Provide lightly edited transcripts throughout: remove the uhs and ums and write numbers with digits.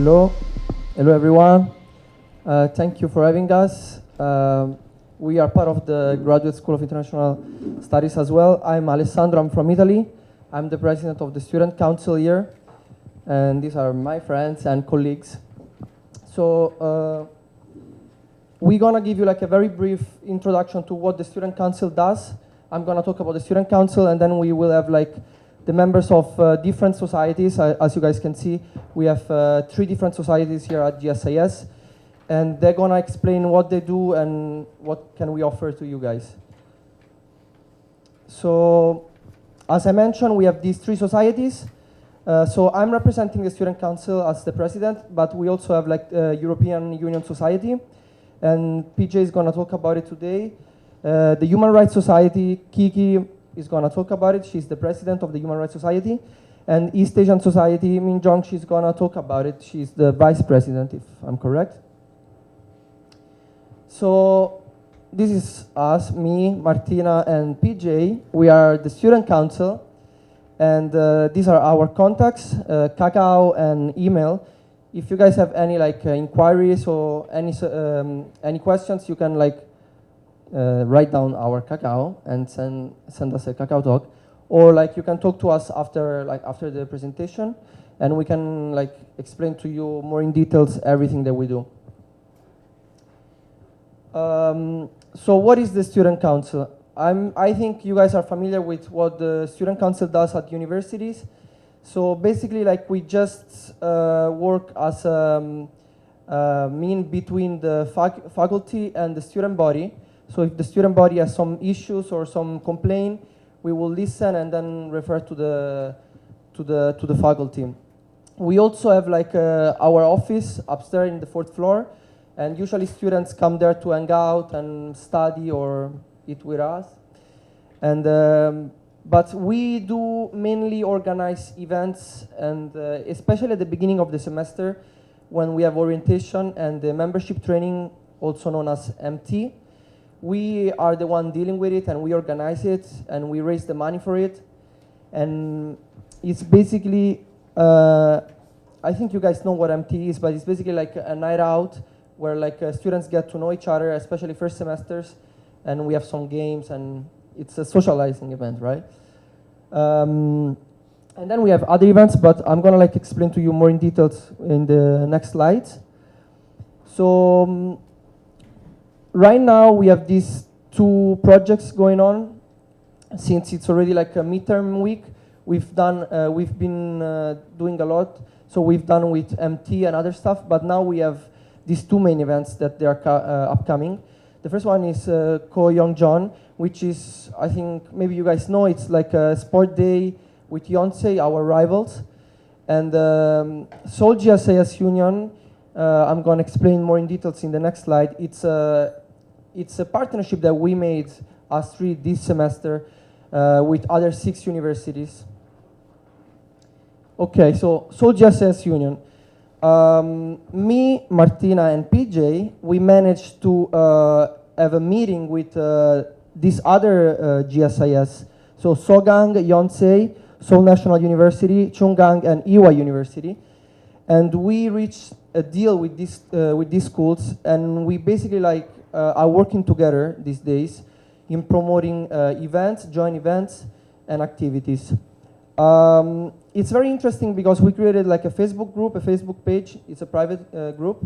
Hello, hello everyone. Thank you for having us. We are part of the Graduate School of International Studies as well. I'm Alessandro, I'm from Italy. I'm the president of the Student Council here. And these are my friends and colleagues. So we're gonna give you like a very brief introduction to what the Student Council does. I'm gonna talk about the Student Council, and then we will have like the members of different societies. As you guys can see, we have 3 different societies here at GSIS, and they're gonna explain what they do and what can we offer to you guys. So, as I mentioned, we have these 3 societies. So I'm representing the Student Council as the president, but we also have like European Union Society, and PJ is gonna talk about it today. The Human Rights Society, Kiki is gonna talk about it. She's the president of the Human Rights Society. And East Asian Society, Minjong, she's gonna talk about it. She's the vice president, if I'm correct. So this is us, me, Martina, and PJ. We are the Student Council. And these are our contacts, Kakao and email. If you guys have any like inquiries or any questions, you can like write down our Kakao and send us a Kakao talk, or like you can talk to us after the presentation, and we can like explain to you more in details everything that we do. So what is the Student Council? I think you guys are familiar with what the Student Council does at universities. So basically, like we just work as a mean between the faculty and the student body. So if the student body has some issues or some complaint, we will listen and then refer to the faculty. We also have like our office upstairs in the 4th floor, and usually students come there to hang out and study or eat with us. And but we do mainly organize events, and especially at the beginning of the semester when we have orientation and the membership training, also known as MT. We are the one dealing with it, and we organize it, and we raise the money for it. And it's basically, I think you guys know what MT is, but it's basically like a night out where like students get to know each other, especially first semesters, and we have some games, and it's a socializing event, right? And then we have other events, but I'm gonna like explain to you more in details in the next slides. So right now we have these 2 projects going on. Since it's already like a midterm week, we've been doing a lot. So we've done with MT and other stuff, but now we have these 2 main events that they are upcoming. The first one is Ko Young-John, which is, I think maybe you guys know, it's like a sport day with Yonsei, our rivals. And Seoul GSIS Union, I'm going to explain more in details in the next slide. It's a partnership that we made as 3 this semester with other 6 universities. Okay, so Seoul GSIS Union. Me, Martina, and PJ, we managed to have a meeting with these other GSIS. So Sogang, Yonsei, Seoul National University, Chunggang, and Ewha University. And we reached a deal with these schools, and we basically like are working together these days in promoting events, joint events, and activities. It's very interesting because we created like a Facebook group, a Facebook page. It's a private group.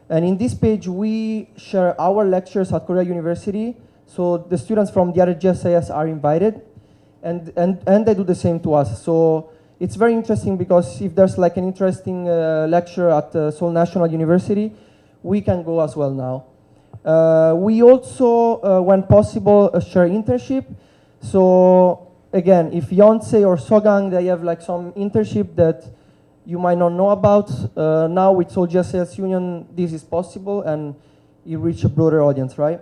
And in this page, we share our lectures at Korea University. So the students from the other GSIS are invited, and they do the same to us. So it's very interesting because if there's like an interesting lecture at Seoul National University, we can go as well now. We also, when possible, share internship. So again, if Yonsei or Sogang, they have like some internship that you might not know about, now with Seoul GSIS Union, this is possible, and you reach a broader audience, right?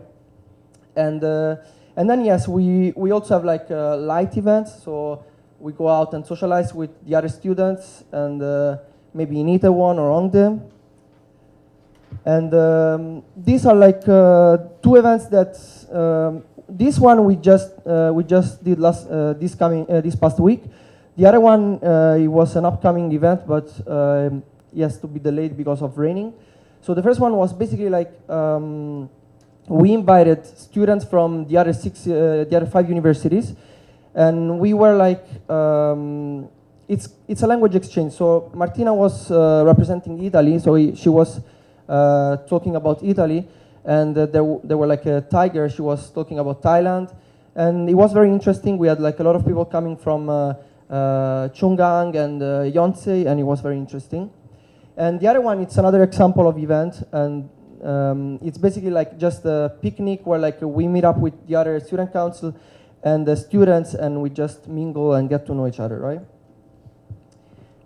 And then yes, we also have like light events, so we go out and socialize with the other students, and maybe in Itaewon or Hongdae. And these are like 2 events that this one we just did this past week. The other one it was an upcoming event, but yes, to be delayed because of raining. So the first one was basically like we invited students from the other the other 5 universities, and we were like, it's a language exchange. So Martina was representing Italy, so she was talking about Italy, and there were like a tiger. She was talking about Thailand, and it was very interesting. We had like a lot of people coming from Chunggang and Yonsei, and it was very interesting. And the other one, it's another example of event, and it's basically like just a picnic where like we meet up with the other student council and the students, and we just mingle and get to know each other, right?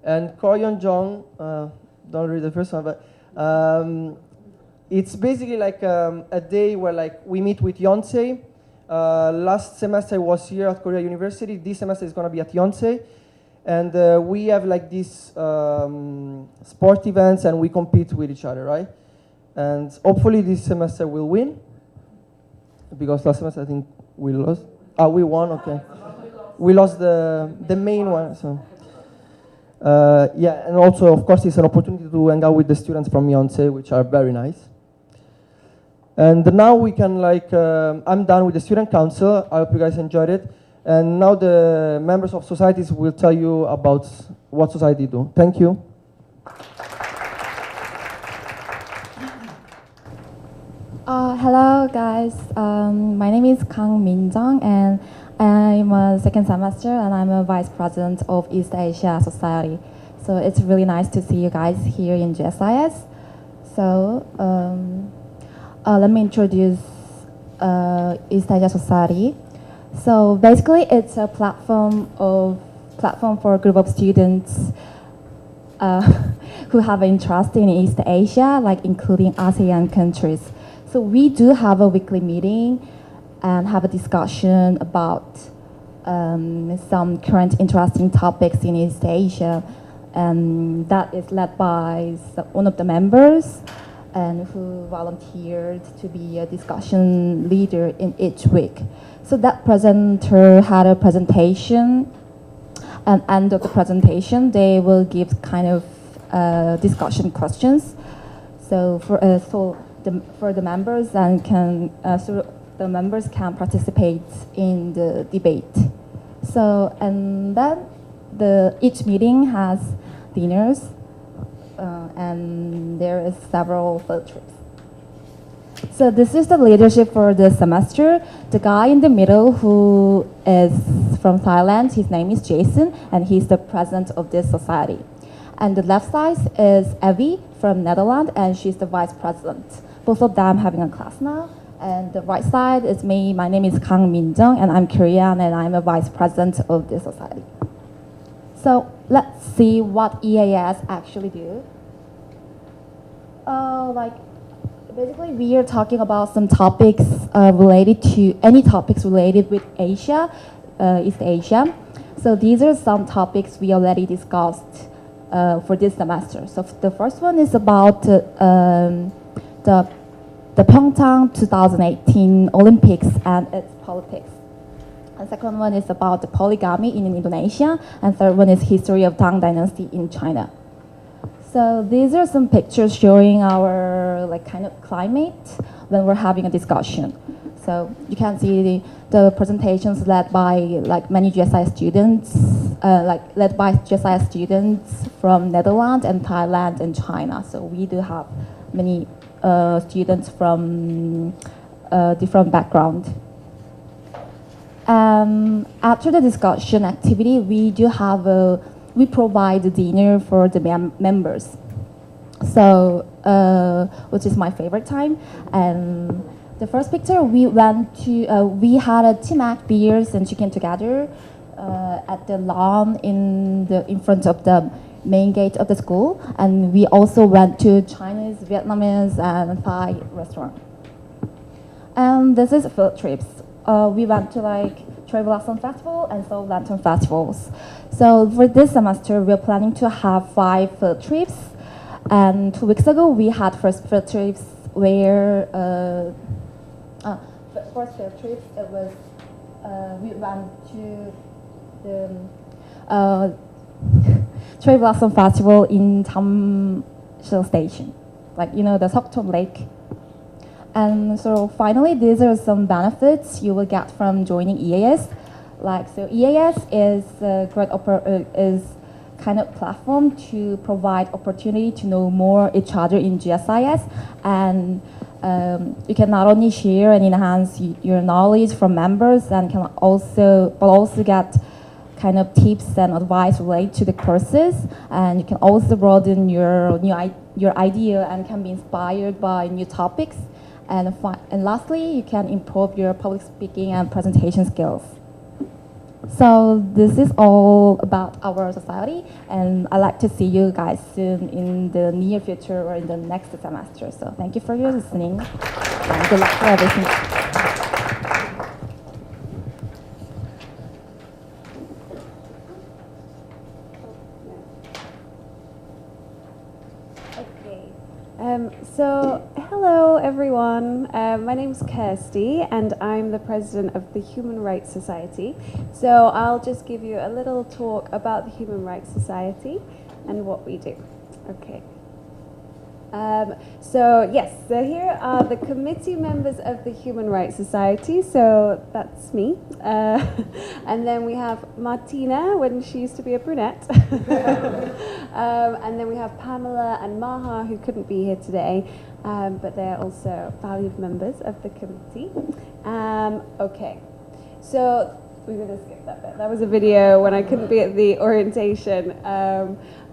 And Koyeonjong, don't read the first one, but it's basically like a day where like we meet with Yonsei. Last semester was here at Korea University. This semester is going to be at Yonsei. And we have like these sport events, and we compete with each other, right? And hopefully this semester we'll win, because last semester I think we lost. We won, okay. We lost the main one, so. Yeah, and also, of course, it's an opportunity to hang out with the students from Yonsei, which are very nice. And now we can like, I'm done with the student council. I hope you guys enjoyed it. And now the members of societies will tell you about what society do. Thank you. Hello guys, my name is Kang Min-jung, and I'm a second semester, and I'm a vice president of East Asia Society. So it's really nice to see you guys here in GSIS. So let me introduce East Asia Society. So basically, it's a platform for a group of students who have interest in East Asia, like including ASEAN countries. So we do have a weekly meeting and have a discussion about some current interesting topics in East Asia, and that is led by one of the members, and who volunteered to be a discussion leader in each week. So that presenter had a presentation, and at the end of the presentation, they will give kind of discussion questions. So for the members, and the members can participate in the debate. So, and then each meeting has dinners, and there is several field trips. So this is the leadership for the semester. The guy in the middle, who is from Thailand, his name is Jason, and he's the president of this society. And the left side is Evie from Netherlands, and she's the vice president. Both of them having a class now. And the right side is me. My name is Kang Min-jung, and I'm Korean, and I'm a vice president of this society. So let's see what EAS actually do. Basically, we are talking about some topics related to any topics related with Asia, East Asia. So these are some topics we already discussed for this semester. So the first one is about the Pyeongchang 2018 Olympics and its politics. And second one is about the polygamy in Indonesia, and third one is history of Tang Dynasty in China. So these are some pictures showing our like kind of climate when we're having a discussion. So you can see the presentations led by like many GSI students, led by GSI students from Netherlands and Thailand and China. So we do have many students from different background. After the discussion activity, we provide a dinner for the members. So, which is my favorite time. And the first picture, we had a Timac beers and chicken together at the lawn in front of the main gate of the school. And we also went to Chinese, Vietnamese, and Thai restaurant. And this is field trips. We went to like Cherry Blossom Festival and Seoul Lantern Festivals. So for this semester, we're planning to have 5 field trips. And 2 weeks ago, we had first field trips where, first field trips, it was, we went to Cherry Blossom Festival in Tamsil Station, like the Sokchom Lake. And so finally, these are some benefits you will get from joining EAS. So EAS is a great is kind of platform to provide opportunity to know more each other in GSIS, and you can not only share and enhance your knowledge from members, and can also get kind of tips and advice related to the courses, and you can also broaden your idea and can be inspired by new topics, and lastly, you can improve your public speaking and presentation skills. So this is all about our society, and I'd like to see you guys soon in the near future or in the next semester. So thank you for your listening, and good luck for everything. So hello everyone, my name's Kirsty and I'm the president of the Human Rights Society. So I'll just give you a little talk about the Human Rights Society and what we do. Okay. So here are the committee members of the Human Rights Society. So that's me. And then we have Martina, when she used to be a brunette. And then we have Pamela and Maha, who couldn't be here today, but they're also valued members of the committee. Okay, so we're going to skip that bit. That was a video when I couldn't be at the orientation.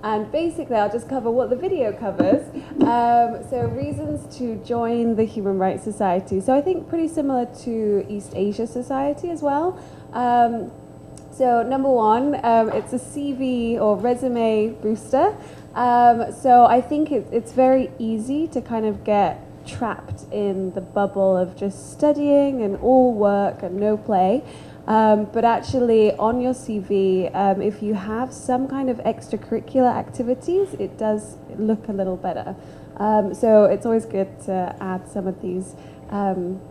And basically, I'll just cover what the video covers. So reasons to join the Human Rights Society. So I think pretty similar to East Asia Society as well. So number one, it's a CV or resume booster. So I think it's very easy to kind of get trapped in the bubble of just studying and all work and no play. But actually on your CV, if you have some kind of extracurricular activities, it does look a little better. So it's always good to add some of these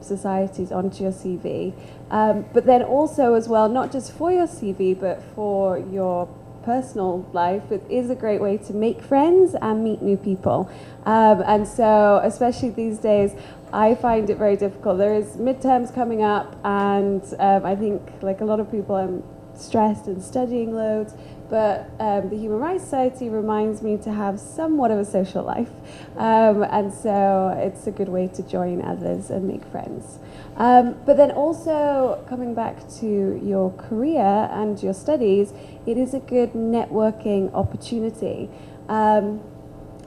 societies onto your CV. But then also as well, not just for your CV, but for your personal life, it is a great way to make friends and meet new people. And so, especially these days, I find it very difficult. There is midterms coming up, and I think, like a lot of people, I'm stressed and studying loads. But the Human Rights Society reminds me to have somewhat of a social life. And so it's a good way to join others and make friends. But then also, coming back to your career and your studies, it is a good networking opportunity.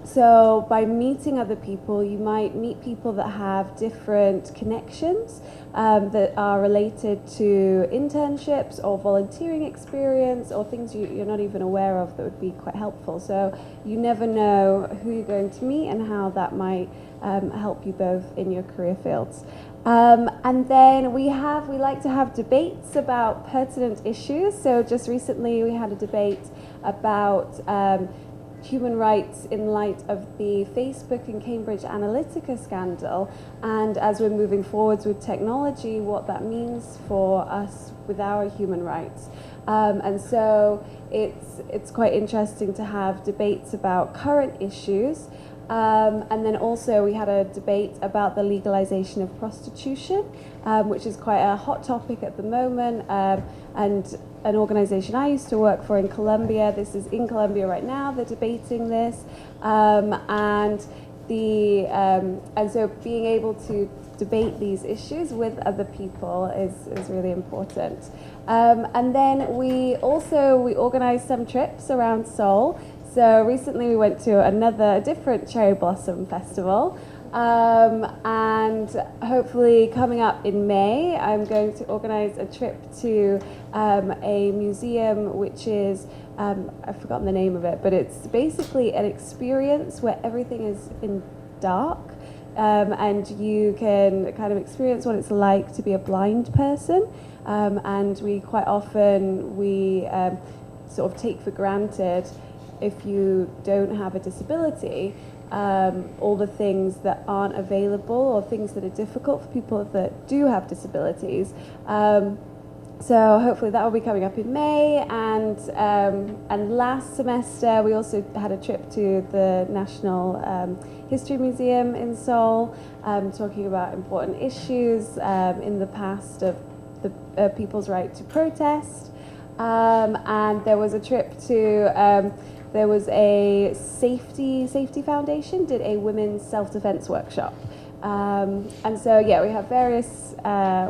So by meeting other people, you might meet people that have different connections that are related to internships or volunteering experience or things you're not even aware of that would be quite helpful. So you never know who you're going to meet and how that might help you both in your career fields. And then we like to have debates about pertinent issues. So just recently we had a debate about human rights in light of the Facebook and Cambridge Analytica scandal, and as we're moving forwards with technology, what that means for us with our human rights. And so it's quite interesting to have debates about current issues. And then also we had a debate about the legalization of prostitution, which is quite a hot topic at the moment, and an organization I used to work for in Colombia, this is in Colombia right now, they're debating this, and so being able to debate these issues with other people is really important. And then we organized some trips around Seoul. So recently we went to a different cherry blossom festival, and hopefully coming up in May, I'm going to organize a trip to a museum which is, I've forgotten the name of it, but it's basically an experience where everything is in dark, and you can kind of experience what it's like to be a blind person, and we quite often, sort of take for granted, if you don't have a disability, all the things that aren't available or things that are difficult for people that do have disabilities. So hopefully that will be coming up in May, and last semester we also had a trip to the National History Museum in Seoul, talking about important issues in the past of the people's right to protest, and there was a trip to there was a safety foundation did a women's self-defense workshop. And so, yeah, we have various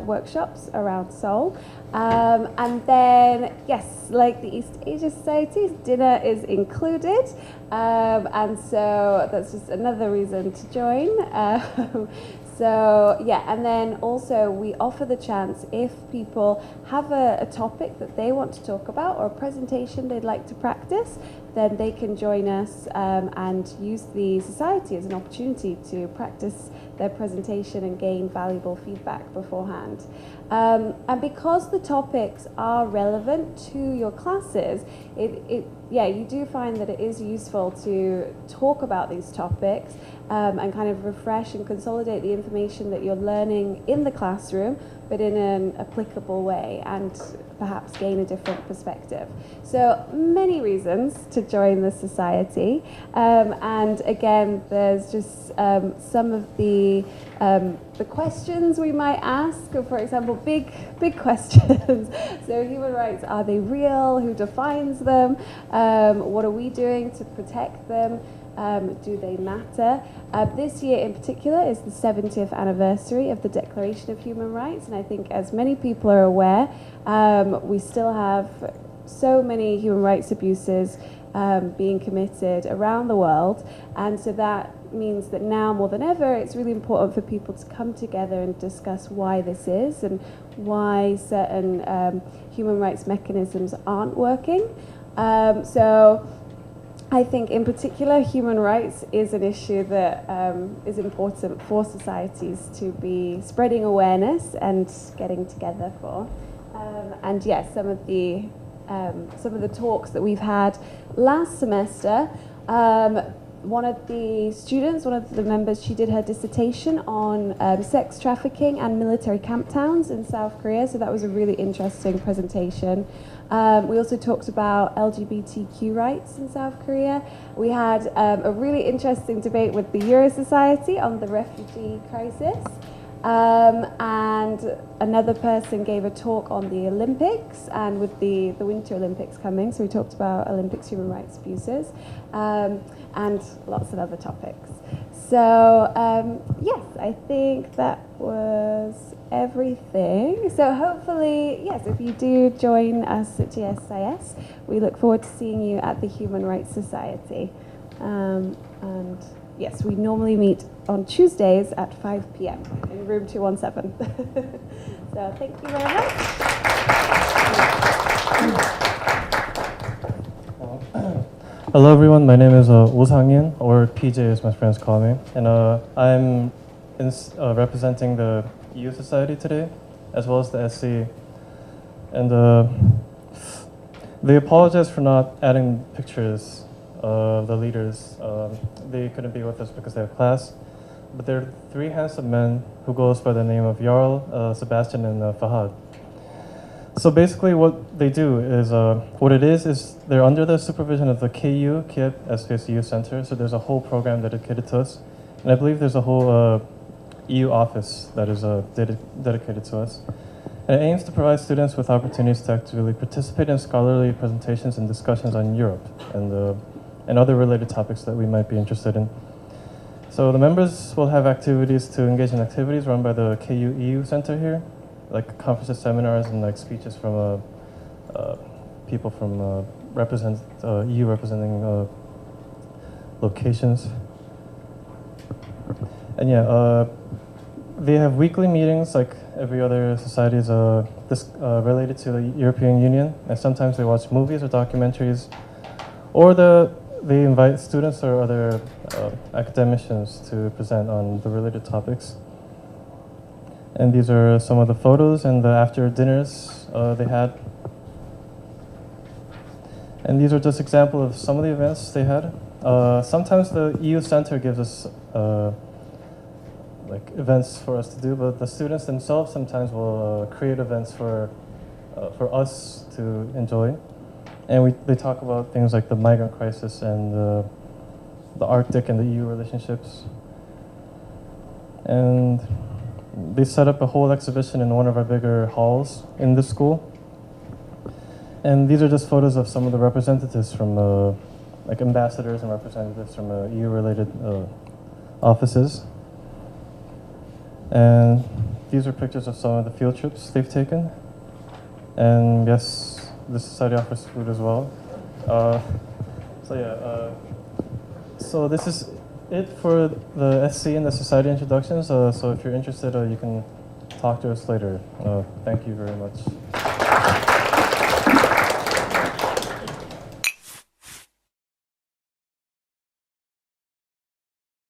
workshops around Seoul. And then, yes, like the East Asia Society, dinner is included. And so that's just another reason to join. So, yeah, and then also we offer the chance if people have a topic that they want to talk about or a presentation they'd like to practice, then they can join us and use the society as an opportunity to practice their presentation and gain valuable feedback beforehand. And because the topics are relevant to your classes, you do find that it is useful to talk about these topics and kind of refresh and consolidate the information that you're learning in the classroom, but in an applicable way, and perhaps gain a different perspective. So many reasons to join the society, and again, there's just some of the questions we might ask. For example, big questions. So human rights, are they real? Who defines them? What are we doing to protect them? Do they matter? This year in particular is the 70th anniversary of the Declaration of Human Rights, and I think as many people are aware, we still have so many human rights abuses being committed around the world, and so that means that now more than ever it's really important for people to come together and discuss why this is and why certain human rights mechanisms aren't working. So I think in particular human rights is an issue that is important for societies to be spreading awareness and getting together for. And yes, some of the talks that we've had last semester, one of the members, she did her dissertation on sex trafficking and military camp towns in South Korea, so that was a really interesting presentation. We also talked about LGBTQ rights in South Korea. We had a really interesting debate with the Euro Society on the refugee crisis. And another person gave a talk on the Olympics, and with the Winter Olympics coming, so we talked about Olympics human rights abuses, and lots of other topics. So yes, I think that was everything. So hopefully, yes, if you do join us at GSIS, we look forward to seeing you at the Human Rights Society. And yes, we normally meet on Tuesdays at 5 p.m. in room 217. So thank you very much. Hello everyone, my name is Oh Sang-in, or PJ as my friends call me, and I'm representing the EU Society today, as well as the SC, and they apologize for not adding pictures of the leaders. They couldn't be with us because they have class, but they're three handsome men who goes by the name of Jarl, Sebastian, and Fahad. So basically what they do is, what it is they're under the supervision of the KU, Kiev SPS EU Center, so there's a whole program dedicated to us, and I believe there's a whole EU office that is dedicated to us. And it aims to provide students with opportunities to actively participate in scholarly presentations and discussions on Europe and other related topics that we might be interested in. So the members will have activities to engage in activities run by the KU EU Center here, like conferences, seminars, and like speeches from people from EU representing locations. And yeah, they have weekly meetings like every other societies related to the European Union, and sometimes they watch movies or documentaries, or they invite students or other academicians to present on the related topics. And these are some of the photos and the after dinners they had. And these are just examples of some of the events they had. Sometimes the EU Center gives us like events for us to do, but the students themselves sometimes will create events for for us to enjoy. And they talk about things like the migrant crisis and the Arctic and the EU relationships. And they set up a whole exhibition in one of our bigger halls in the school. And these are just photos of some of the representatives from, like ambassadors and representatives from EU-related offices. And these are pictures of some of the field trips they've taken. And yes, the society offers food as well. So this is it for the SC and the society introductions. So if you're interested, you can talk to us later. Thank you very much.